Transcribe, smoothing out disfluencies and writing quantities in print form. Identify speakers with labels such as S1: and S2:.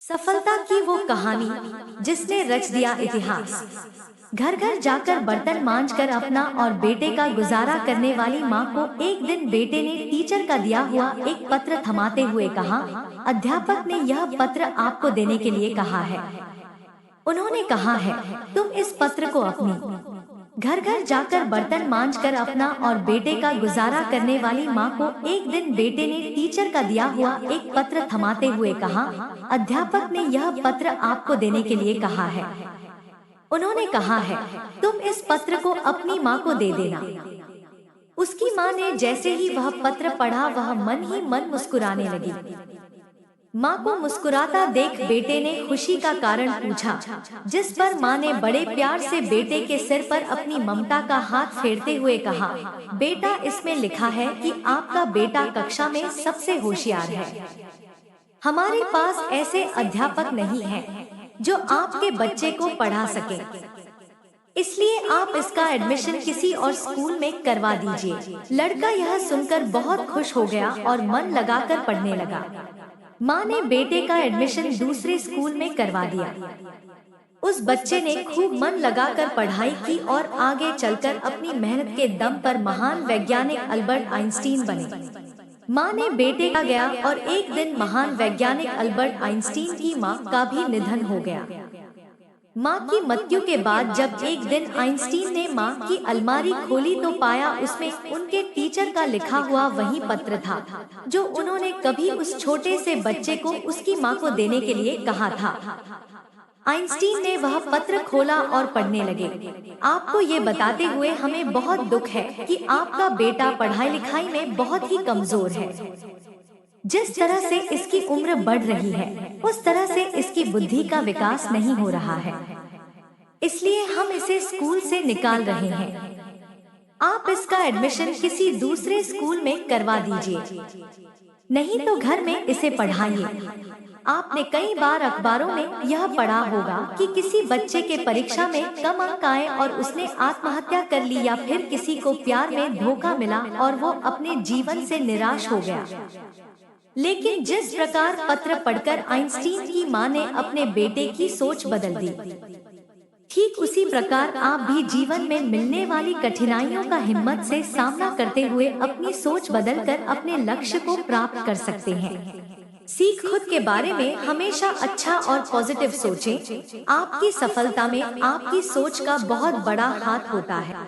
S1: सफलता की वो कहानी जिसने रच दिया इतिहास। घर घर जाकर बर्तन मांजकर अपना और बेटे का गुजारा करने वाली माँ को एक दिन बेटे ने टीचर का दिया हुआ एक पत्र थमाते हुए कहा, अध्यापक ने यह पत्र आपको देने के लिए कहा है। उन्होंने कहा है, तुम इस पत्र को अपनी घर घर जाकर बर्तन मांजकर अपना और बेटे का गुजारा करने वाली माँ को एक दिन बेटे ने टीचर का दिया हुआ एक पत्र थमाते हुए कहा, अध्यापक ने यह पत्र आपको देने के लिए कहा है। उन्होंने कहा है, तुम इस पत्र को अपनी माँ को दे देना। उसकी माँ ने जैसे ही वह पत्र पढ़ा वह मन ही मन मुस्कुराने लगी। माँ को मुस्कुराता देख बेटे ने खुशी का कारण पूछा, जिस पर माँ ने बड़े प्यार से बेटे के सिर पर अपनी ममता का हाथ फेरते हुए कहा, बेटा इसमें लिखा है कि आपका बेटा कक्षा में सबसे होशियार है। हमारे पास ऐसे अध्यापक नहीं हैं जो आपके बच्चे को पढ़ा सके, इसलिए आप इसका एडमिशन किसी और स्कूल में करवा दीजिए। लड़का यह सुनकर बहुत खुश हो गया और मन लगाकर पढ़ने लगा। माँ ने बेटे का एडमिशन दूसरे स्कूल में करवा दिया। उस बच्चे ने खूब मन लगाकर पढ़ाई की और आगे चलकर अपनी मेहनत के दम पर महान वैज्ञानिक अल्बर्ट आइंस्टीन बने। माँ ने बेटे का गया और एक दिन महान वैज्ञानिक अल्बर्ट आइंस्टीन की माँ का भी निधन हो गया। माँ की मृत्यु के बाद जब एक दिन आइंस्टीन ने माँ की अलमारी खोली तो पाया उसमें उनके टीचर का लिखा हुआ वही पत्र था जो उन्होंने कभी उस छोटे से बच्चे को उसकी माँ को देने के लिए कहा था। आइंस्टीन ने वह पत्र खोला और पढ़ने लगे। आपको ये बताते हुए हमें बहुत दुख है कि आपका बेटा पढ़ाई लिखाई में बहुत ही कमजोर है। जिस तरह से इसकी उम्र बढ़ रही है उस तरह से इसकी बुद्धि का विकास नहीं हो रहा है, इसलिए हम इसे स्कूल से निकाल रहे हैं। आप इसका एडमिशन किसी दूसरे स्कूल में करवा दीजिए, नहीं तो घर में इसे पढ़ाइए। आपने कई बार अखबारों में यह पढ़ा होगा कि किसी बच्चे के परीक्षा में कम अंक आए और उसने आत्महत्या कर ली, या फिर किसी को प्यार में धोखा मिला और वो अपने जीवन से निराश हो गया। लेकिन जिस प्रकार पत्र पढ़कर आइंस्टीन की माँ ने अपने बेटे की सोच बदल दी, ठीक उसी प्रकार आप भी जीवन में मिलने वाली कठिनाइयों का हिम्मत से सामना करते हुए अपनी सोच बदलकर अपने लक्ष्य को प्राप्त कर सकते हैं। सीख खुद के बारे में हमेशा अच्छा और पॉजिटिव सोचें। आपकी सफलता में आपकी सोच का बहुत बड़ा हाथ होता है।